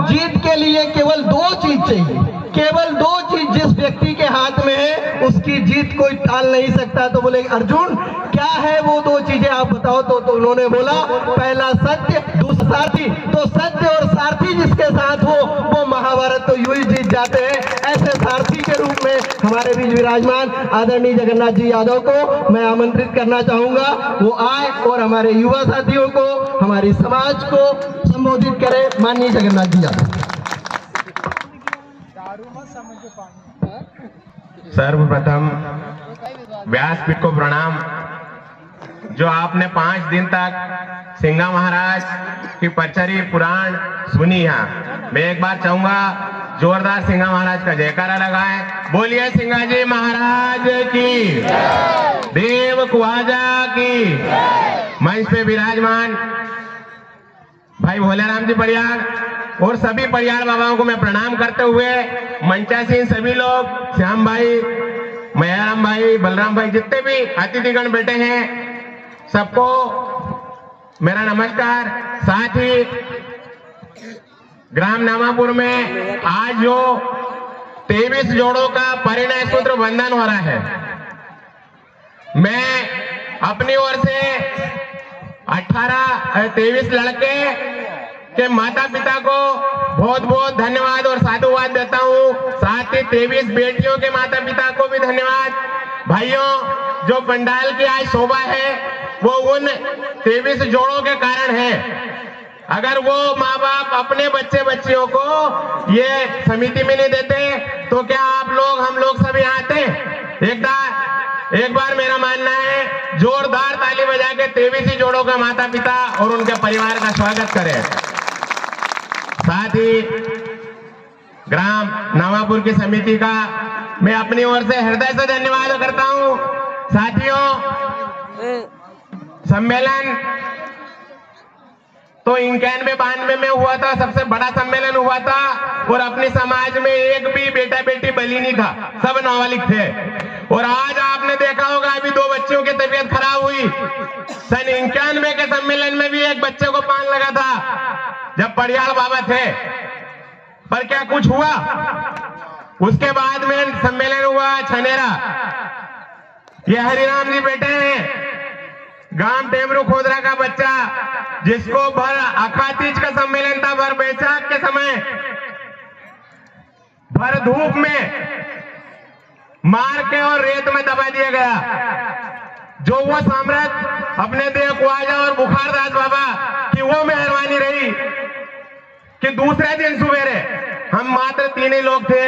जीत के लिए केवल दो चीज चाहिए, केवल दो चीज जिस व्यक्ति के हाथ में है उसकी जीत कोई टाल नहीं सकता। तो बोले अर्जुन क्या है वो दो चीजें आप बताओ। तो उन्होंने बोला पहला सत्य, दूसरा सारथी। तो सत्य और सारथी जिसके साथ हो वो महाभारत तो यूं ही जीत जाते हैं। ऐसे सारथी के रूप में हमारे बीच विराजमान आदरणीय जगन्नाथ जी यादव को मैं आमंत्रित करना चाहूंगा, वो आए और हमारे युवा साथियों को, हमारी समाज को संबोधित करे। माननीय जगन्नाथ जी यादव। सर्वप्रथम व्यासपीठ को प्रणाम। जो आपने 5 दिन तक सिंघा महाराज की परचरी पुराण सुनी है, मैं एक बार चाहूंगा जोरदार सिंघा महाराज का जयकारा लगाएं। बोलिए सिंघा जी महाराज की, देव कुआजा की। मंच पे विराजमान भाई भोलेराम जी परियार और सभी परियार बाबाओं को मैं प्रणाम करते हुए मंचासीन सभी लोग, श्याम भाई, मयाराम भाई, बलराम भाई, जितने भी अतिथिगण बैठे हैं सबको मेरा नमस्कार। साथ ही ग्राम नामापुर में आज जो 23 जोड़ों का परिणय सूत्र बंधन हो रहा है, मैं अपनी ओर से 23 लड़के के माता पिता को बहुत बहुत धन्यवाद और साधुवाद देता हूं। साथ ही 23 बेटियों के माता पिता को भी धन्यवाद। भाइयों, जो पंडाल की आज शोभा है वो उन 23 जोड़ों के कारण है। अगर वो माँ बाप अपने बच्चे बच्चियों को ये समिति में नहीं देते तो क्या आप लोग, हम लोग सब यहाँ आते? एक बार मेरा मानना है जोरदार ताली बजा के 23 जोड़ों के माता पिता और उनके परिवार का स्वागत करें। साथ ही ग्राम नामापुर की समिति का मैं अपनी ओर से हृदय से धन्यवाद करता हूं। साथियों, सम्मेलन तो 91-92 में हुआ था, सबसे बड़ा सम्मेलन हुआ था और अपने समाज में एक भी बेटा बेटी बलि नहीं था, सब नाबालिग थे। और आज आपने देखा होगा अभी 2 बच्चों की तबीयत खराब हुई। सन 91 के सम्मेलन में भी एक बच्चे को पान लगा था जब परियाल बाबा थे, पर क्या कुछ हुआ? उसके बाद में सम्मेलन हुआ छनेरा। ये हरिराम जी बेटे हैं, गांव टेमरू खोदरा का बच्चा, जिसको भर अखातीज का सम्मेलन था, भर बैसाख के समय भर धूप में मार के और रेत में दबा दिया गया। जो वो साम्राज्य अपने देव कुआजा और बुखारदास बाबा की वो मेहरबानी रही कि दूसरे दिन सुबेरे हम मात्र 3 ही लोग थे,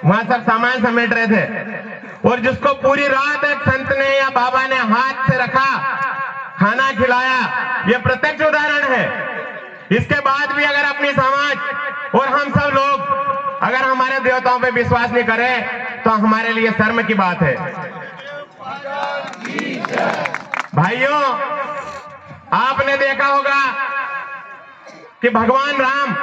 वहां सब सामान समेट रहे थे और जिसको पूरी रात एक संत ने या बाबा ने हाथ से रखा, खाना खिलाया, यह प्रत्यक्ष उदाहरण है। इसके बाद भी अगर अपनी समाज और हम सब लोग अगर हमारे देवताओं पे विश्वास नहीं करें तो हमारे लिए शर्म की बात है। भाइयों, आपने देखा होगा कि भगवान राम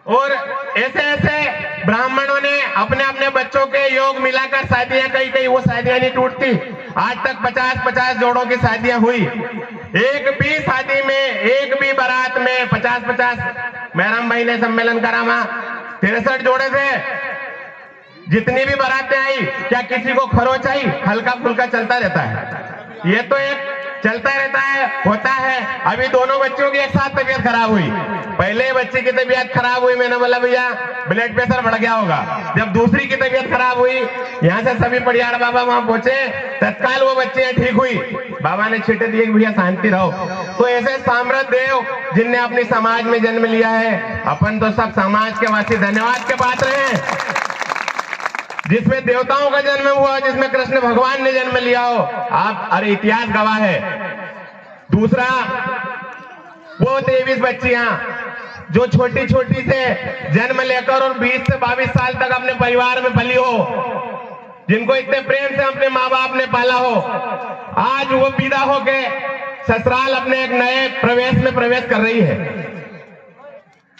और ऐसे ऐसे ब्राह्मणों ने अपने अपने बच्चों के योग मिलाकर शादियां, कई वो शादियां नहीं टूटती। आज तक 50-50 जोड़ों की शादियां हुई। एक भी शादी में, एक भी बारात में 50-50 मैराम भाई ने सम्मेलन करा, वहां 63 जोड़े थे। जितनी भी बारातें आई, क्या किसी को खरोच आई? हल्का फुल्का चलता रहता है, ये तो एक चलता रहता है, होता है। अभी दोनों बच्चों की एक साथ तबीयत खराब हुई। पहले बच्चे की तबीयत खराब हुई, मैंने बोला भैया ब्लड प्रेशर बढ़ गया होगा। जब दूसरी की तबीयत खराब हुई, यहाँ से सभी परियार बाबा वहां पहुंचे, तत्काल वो बच्चे ठीक हुई। बाबा ने छींटे दिए कि भैया शांति रहो। तो ऐसे साम्राज्य देव जिनने अपनी समाज में जन्म लिया है, अपन तो सब समाज के वासी धन्यवाद के पात्र हैं। जिसमें देवताओं का जन्म हुआ, जिसमें कृष्ण भगवान ने जन्म लिया हो, आप अरे इतिहास गवाह है। दूसरा, वो 23 बच्चियां जो छोटी छोटी से जन्म लेकर और 20 से 22 साल तक अपने परिवार में पली हो, जिनको इतने प्रेम से अपने माँ बाप ने पाला हो, आज वो विदा होके ससुराल अपने एक नए प्रवेश में प्रवेश कर रही है।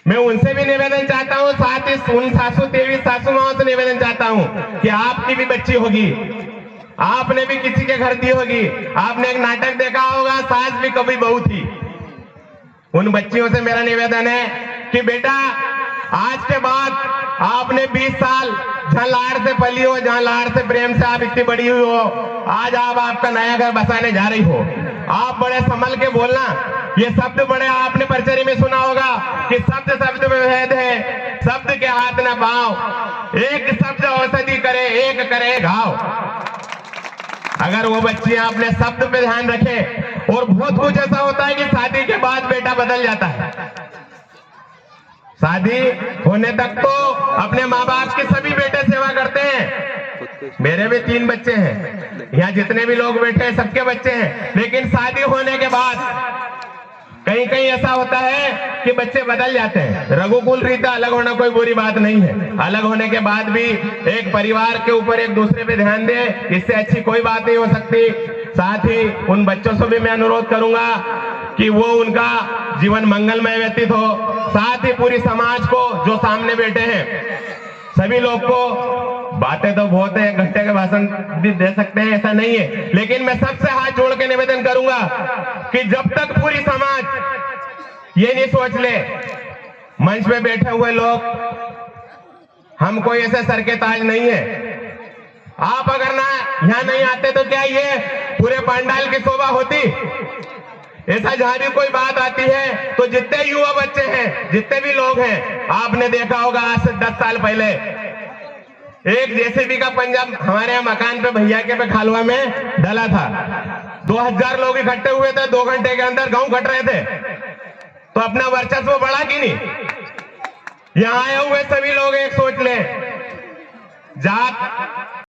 मैं उनसे भी निवेदन चाहता हूं, साथ ही उन 723 सासू माओं से निवेदन चाहता हूं कि आपकी भी बच्ची होगी, आपने भी किसी के घर दी होगी। आपने एक नाटक देखा होगा, सास भी कभी बहू थी। उन बच्चियों से मेरा निवेदन है कि बेटा आज के बाद आपने 20 साल जहां लाड़ से पली हो, जहां लाड़ से प्रेम से आप इतनी बड़ी हुई हो, आज आप आपका नया घर बसाने जा रही हो। आप बड़े संभल के बोलना। ये शब्द बड़े आपने परचरी में सुना होगा कि शब्द शब्द में भेद है, शब्द के हाथ न पाओ, एक शब्द औषधि करे, एक करे घाव। अगर वो बच्चियां अपने शब्द पे ध्यान रखे, और बहुत कुछ ऐसा होता है कि शादी के बाद बेटा बदल जाता है। शादी होने तक तो अपने माँ बाप की सभी बेटे सेवा करते हैं। मेरे भी 3 बच्चे हैं, यहाँ जितने भी लोग बैठे हैं सबके बच्चे हैं। लेकिन शादी होने के बाद कहीं कहीं ऐसा होता है कि बच्चे बदल जाते हैं। रघुकुल रीता अलग होना कोई बुरी बात नहीं है। अलग होने के बाद भी एक परिवार के ऊपर एक दूसरे पे ध्यान दे, इससे अच्छी कोई बात नहीं हो सकती। साथ ही उन बच्चों से भी मैं अनुरोध करूंगा कि वो उनका जीवन मंगलमय व्यतीत हो। साथ ही पूरी समाज को, जो सामने बैठे हैं सभी लोग को, बातें तो बहुत है, घंटे के भाषण भी दे सकते हैं, ऐसा नहीं है, लेकिन मैं सबसे हाथ जोड़ के निवेदन करूंगा कि जब तक पूरी समाज ये नहीं सोच ले, मंच पे बैठे हुए लोग हम कोई ऐसे सर के ताज नहीं है, आप अगर ना यहाँ नहीं आते तो क्या ये पूरे पंडाल की शोभा होती? ऐसा जहां भी कोई बात आती है तो जितने युवा बच्चे हैं, जितने भी लोग हैं, आपने देखा होगा आज से 10 साल पहले एक जेसीबी का पंजा हमारे यहाँ मकान पे भैया के पे खालवा में डला था। 2000 लोग इकट्ठे हुए थे, 2 घंटे के अंदर गांव कट रहे थे। तो अपना वर्चस्व बढ़ा कि नहीं? यहाँ आए हुए सभी लोग एक सोच ले, जात